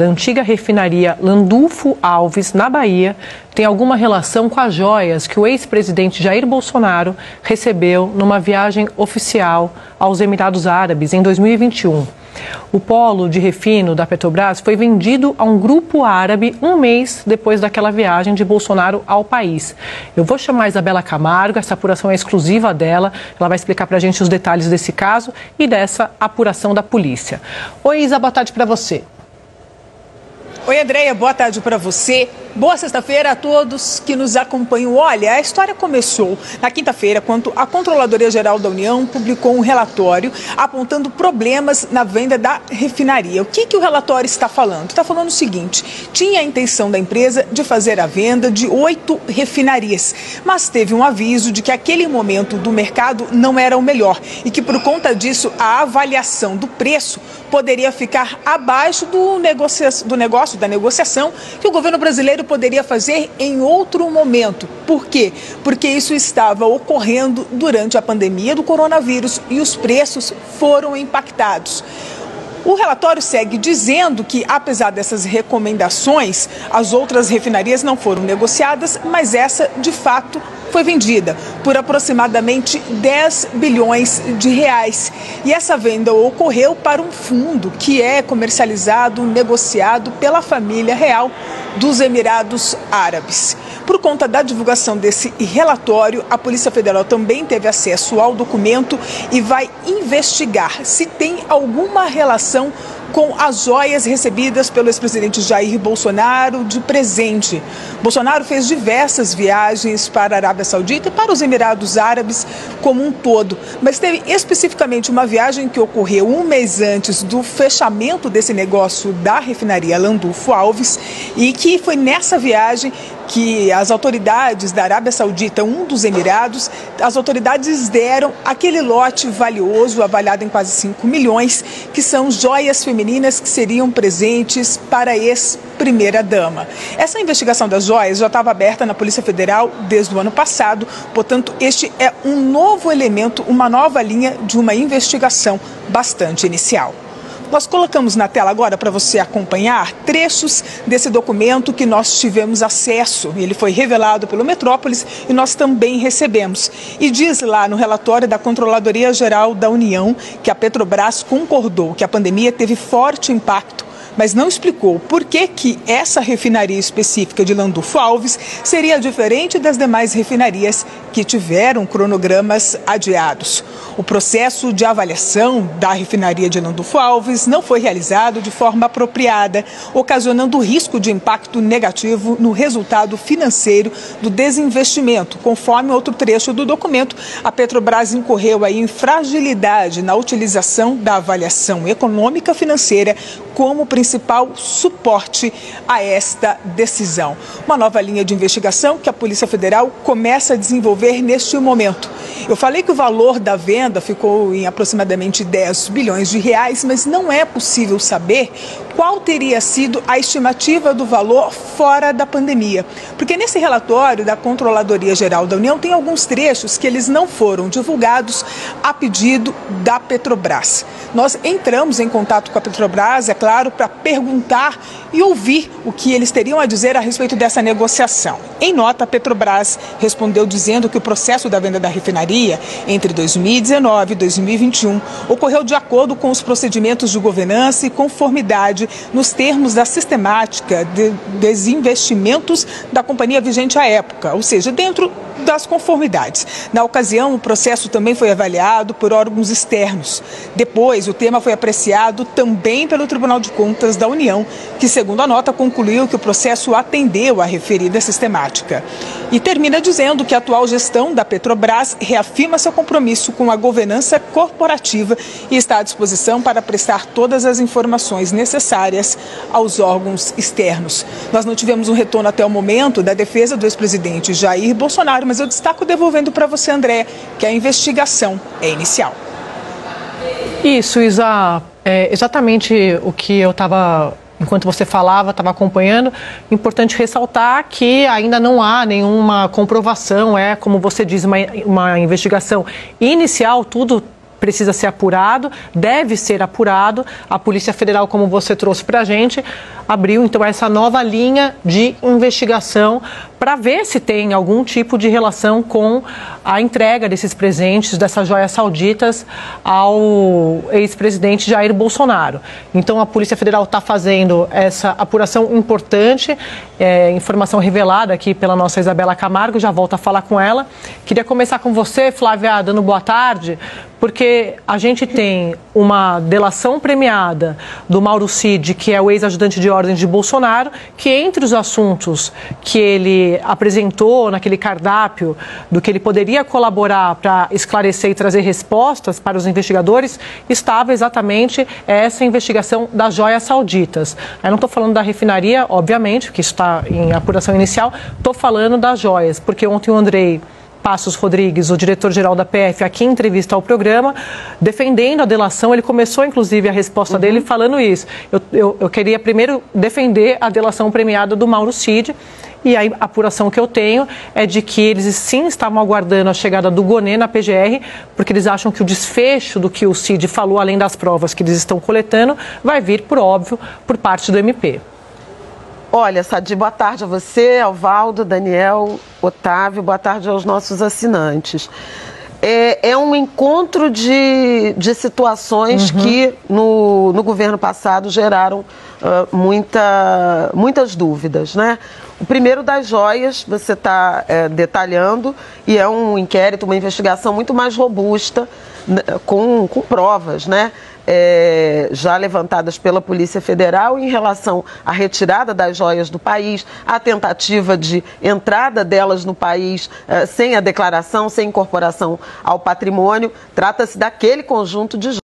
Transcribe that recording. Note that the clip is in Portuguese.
da antiga refinaria Landulfo Alves, na Bahia, tem alguma relação com as joias que o ex-presidente Jair Bolsonaro recebeu numa viagem oficial aos Emirados Árabes em 2021. O polo de refino da Petrobras foi vendido a um grupo árabe um mês depois daquela viagem de Bolsonaro ao país. Eu vou chamar a Isabela Camargo, essa apuração é exclusiva dela. Ela vai explicar para a gente os detalhes desse caso e dessa apuração da polícia. Oi, Isa, boa tarde para você. Oi, Andréia, boa tarde para você. Boa sexta-feira a todos que nos acompanham. Olha, a história começou na quinta-feira, quando a Controladoria Geral da União publicou um relatório apontando problemas na venda da refinaria. O que o relatório está falando? Está falando o seguinte: tinha a intenção da empresa de fazer a venda de 8 refinarias, mas teve um aviso de que aquele momento do mercado não era o melhor e que, por conta disso, a avaliação do preço poderia ficar abaixo da negociação que o governo brasileiro poderia fazer em outro momento. Por quê? Porque isso estava ocorrendo durante a pandemia do coronavírus e os preços foram impactados. O relatório segue dizendo que, apesar dessas recomendações, as outras refinarias não foram negociadas, mas essa, de fato, foi vendida por aproximadamente 10 bilhões de reais. E essa venda ocorreu para um fundo que é comercializado, negociado pela família real dos Emirados Árabes. Por conta da divulgação desse relatório, a Polícia Federal também teve acesso ao documento e vai investigar se tem alguma relação com as joias recebidas pelo ex-presidente Jair Bolsonaro de presente. Bolsonaro fez diversas viagens para a Arábia Saudita e para os Emirados Árabes como um todo, mas teve especificamente uma viagem que ocorreu um mês antes do fechamento desse negócio da refinaria Landulfo Alves, e que foi nessa viagem que as autoridades da Arábia Saudita, um dos Emirados, as autoridades deram aquele lote valioso, avaliado em quase 5 milhões, que são joias femininas que seriam presentes para a ex-primeira-dama. Essa investigação das joias já estava aberta na Polícia Federal desde o ano passado, portanto, este é um novo elemento, uma nova linha de uma investigação bastante inicial. Nós colocamos na tela agora para você acompanhar trechos desse documento que nós tivemos acesso. Ele foi revelado pelo Metrópolis e nós também recebemos. E diz lá no relatório da Controladoria Geral da União que a Petrobras concordou que a pandemia teve forte impacto, mas não explicou por que essa refinaria específica de Landulfo Alves seria diferente das demais refinarias que tiveram cronogramas adiados. O processo de avaliação da refinaria de Landulfo Alves não foi realizado de forma apropriada, ocasionando risco de impacto negativo no resultado financeiro do desinvestimento. Conforme outro trecho do documento, a Petrobras incorreu aí em fragilidade na utilização da avaliação econômica financeira como principal suporte a esta decisão. Uma nova linha de investigação que a Polícia Federal começa a desenvolver neste momento. Eu falei que o valor da venda ficou em aproximadamente 10 bilhões de reais, mas não é possível saber qual teria sido a estimativa do valor fora da pandemia. Porque nesse relatório da Controladoria Geral da União tem alguns trechos que eles não foram divulgados a pedido da Petrobras. Nós entramos em contato com a Petrobras, é claro, para perguntar e ouvir o que eles teriam a dizer a respeito dessa negociação. Em nota, a Petrobras respondeu dizendo que o processo da venda da refinaria entre 2019 e 2021 ocorreu de acordo com os procedimentos de governança e conformidade nos termos da sistemática de desinvestimentos da companhia vigente à época, ou seja, dentro das conformidades. Na ocasião, o processo também foi avaliado por órgãos externos. Depois, o tema foi apreciado também pelo Tribunal de Contas da União, que, segundo a nota, concluiu que o processo atendeu à referida sistemática. E termina dizendo que a atual gestão da Petrobras reafirma seu compromisso com a governança corporativa e está à disposição para prestar todas as informações necessárias aos órgãos externos. Nós não tivemos um retorno até o momento da defesa do ex-presidente Jair Bolsonaro, mas eu destaco devolvendo para você, André, que a investigação é inicial. Isso, Isa, exatamente o que eu estava, enquanto você falava, estava acompanhando. Importante ressaltar que ainda não há nenhuma comprovação, como você diz, uma investigação inicial, tudo precisa ser apurado, deve ser apurado. A Polícia Federal, como você trouxe para a gente, abriu então essa nova linha de investigação para ver se tem algum tipo de relação com a entrega desses presentes, dessas joias sauditas, ao ex-presidente Jair Bolsonaro. Então a Polícia Federal está fazendo essa apuração importante, informação revelada aqui pela nossa Isabela Camargo, já volto a falar com ela. Queria começar com você, Flávia, dando boa tarde, porque a gente tem uma delação premiada do Mauro Cid, que é o ex-ajudante de ordens de Bolsonaro, que entre os assuntos que ele apresentou naquele cardápio do que ele poderia colaborar para esclarecer e trazer respostas para os investigadores, estava exatamente essa investigação das joias sauditas. Eu não estou falando da refinaria, obviamente, que está em apuração inicial, estou falando das joias, porque ontem o Andrei Passos Rodrigues, o diretor-geral da PF, aqui em entrevista ao programa, defendendo a delação. Ele começou, inclusive, a resposta dele falando isso. Eu queria primeiro defender a delação premiada do Mauro Cid, e a apuração que eu tenho é de que eles sim estavam aguardando a chegada do Gonê na PGR, porque eles acham que o desfecho do que o Cid falou, além das provas que eles estão coletando, vai vir, por óbvio, por parte do MP. Olha, Sadi, boa tarde a você, ao Valdo, Daniel, Otávio, boa tarde aos nossos assinantes. É um encontro de situações que no governo passado geraram muitas dúvidas, né? O primeiro das joias, você está detalhando, e é um inquérito, uma investigação muito mais robusta, com provas, né? Já levantadas pela Polícia Federal em relação à retirada das joias do país, a tentativa de entrada delas no país sem a declaração, sem incorporação ao patrimônio. Trata-se daquele conjunto de joias